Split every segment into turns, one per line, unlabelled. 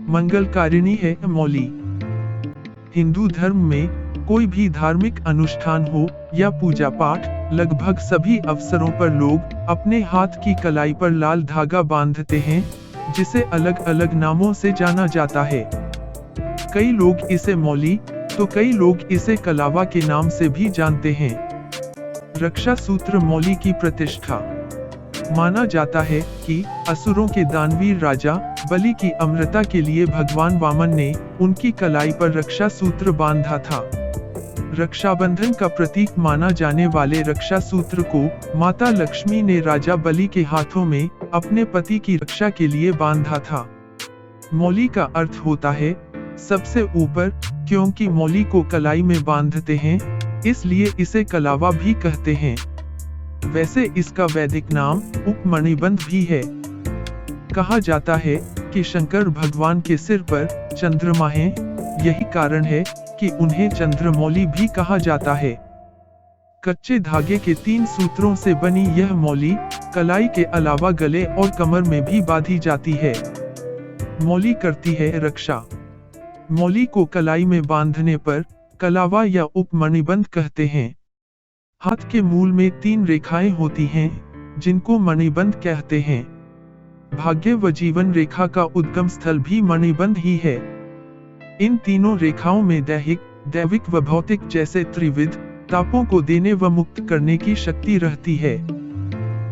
मंगलकारिणी है मौली। हिंदू धर्म में कोई भी धार्मिक अनुष्ठान हो या पूजा पाठ, लगभग सभी अवसरों पर लोग अपने हाथ की कलाई पर लाल धागा बांधते हैं, जिसे अलग अलग नामों से जाना जाता है। कई लोग इसे मौली तो कई लोग इसे कलावा के नाम से भी जानते हैं। रक्षा सूत्र मौली की प्रतिष्ठा। माना जाता है कि असुरों के दानवीर राजा बलि की अमरता के लिए भगवान वामन ने उनकी कलाई पर रक्षा सूत्र बांधा था। रक्षाबंधन का प्रतीक माना जाने वाले रक्षा सूत्र को माता लक्ष्मी ने राजा बलि के हाथों में अपने पति की रक्षा के लिए बांधा था। मौली का अर्थ होता है सबसे ऊपर, क्योंकि मौली को कलाई में बांधते हैं, इसलिए इसे कलावा भी कहते हैं। वैसे इसका वैदिक नाम उपमणिबंध भी है। कहा जाता है कि शंकर भगवान के सिर पर चंद्रमा है, यही कारण है कि उन्हें चंद्रमौली भी कहा जाता है। कच्चे धागे के 3 सूत्रों से बनी यह मौली कलाई के अलावा गले और कमर में भी बांधी जाती है। मौली करती है रक्षा। मौली को कलाई में बांधने पर कलावा या उपमणिबंध कहते हैं। हाथ के मूल में 3 रेखाएं होती हैं, जिनको मणिबंध कहते हैं। भाग्य व जीवन रेखा का उद्गम स्थल भी मणिबंध ही है। इन तीनों रेखाओं में दैहिक, दैविक व भौतिक जैसे त्रिविध तापों को देने व मुक्त करने की शक्ति रहती है।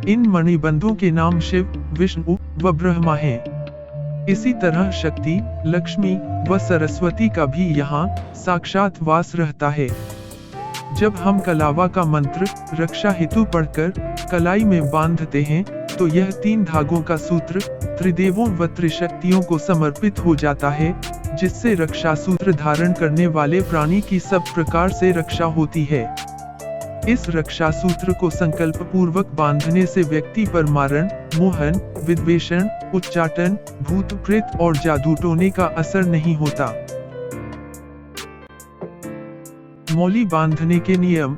इन मणिबंधों के नाम शिव, विष्णु व ब्रह्मा हैं। इसी तरह शक्ति, लक्ष्मी व सरस्वती का भी यहाँ साक्षात वास रहता है। जब हम कलावा का मंत्र रक्षा हेतु पढ़कर कलाई में बांधते हैं, तो यह 3 धागों का सूत्र त्रिदेवों व त्रिशक्तियों को समर्पित हो जाता है, जिससे रक्षा सूत्र धारण करने वाले प्राणी की सब प्रकार से रक्षा होती है। इस रक्षा सूत्र को संकल्प पूर्वक बांधने से व्यक्ति पर मारण, मोहन, विद्वेषण, उच्चाटन, भूत प्रेत और जादू टोने का असर नहीं होता। मौली बांधने के नियम।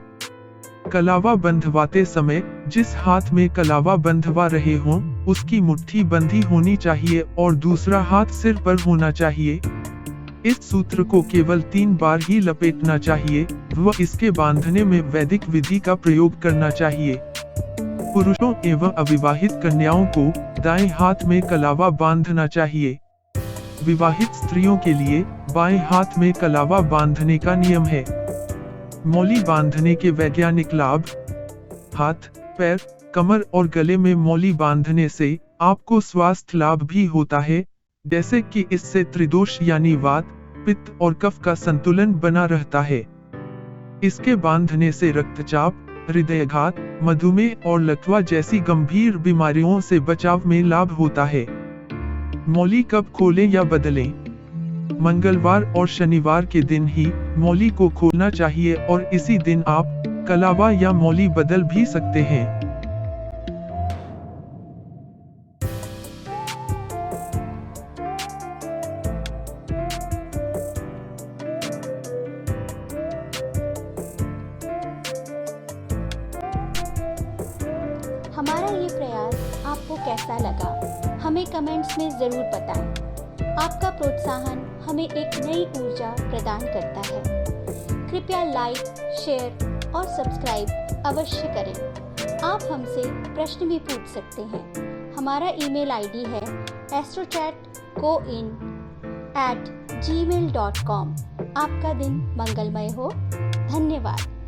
कलावा बंधवाते समय जिस हाथ में कलावा बंधवा रहे हों, उसकी मुट्ठी बंधी होनी चाहिए और दूसरा हाथ सिर पर होना चाहिए। इस सूत्र को केवल 3 बार ही लपेटना चाहिए व इसके बांधने में वैदिक विधि का प्रयोग करना चाहिए। पुरुषों एवं अविवाहित कन्याओं को दाएं हाथ में कलावा बांधना चाहिए। विवाहित स्त्रियों के लिए बाएं हाथ में कलावा बांधने का नियम है। मौली बांधने के वैज्ञानिक लाभ। हाथ, पैर, कमर और गले में मौली बांधने से आपको स्वास्थ्य लाभ भी होता है, जैसे कि इससे त्रिदोष यानी वात, पित्त और कफ का संतुलन बना रहता है। इसके बांधने से रक्तचाप, हृदयाघात, मधुमेह और लकवा जैसी गंभीर बीमारियों से बचाव में लाभ होता है। मौली कब खोलें या बदलें? मंगलवार और शनिवार के दिन ही मौली को खोलना चाहिए और इसी दिन आप कलावा या मौली बदल भी सकते हैं।
हमारा ये प्रयास आपको कैसा लगा, हमें कमेंट्स में ज़रूर बताएं। आपका प्रोत्साहन हमें एक नई ऊर्जा प्रदान करता है। कृपया लाइक, शेयर और सब्सक्राइब अवश्य करें। आप हमसे प्रश्न भी पूछ सकते हैं। हमारा ईमेल आईडी है astrochatcoin@gmail.com। आपका दिन मंगलमय हो। धन्यवाद।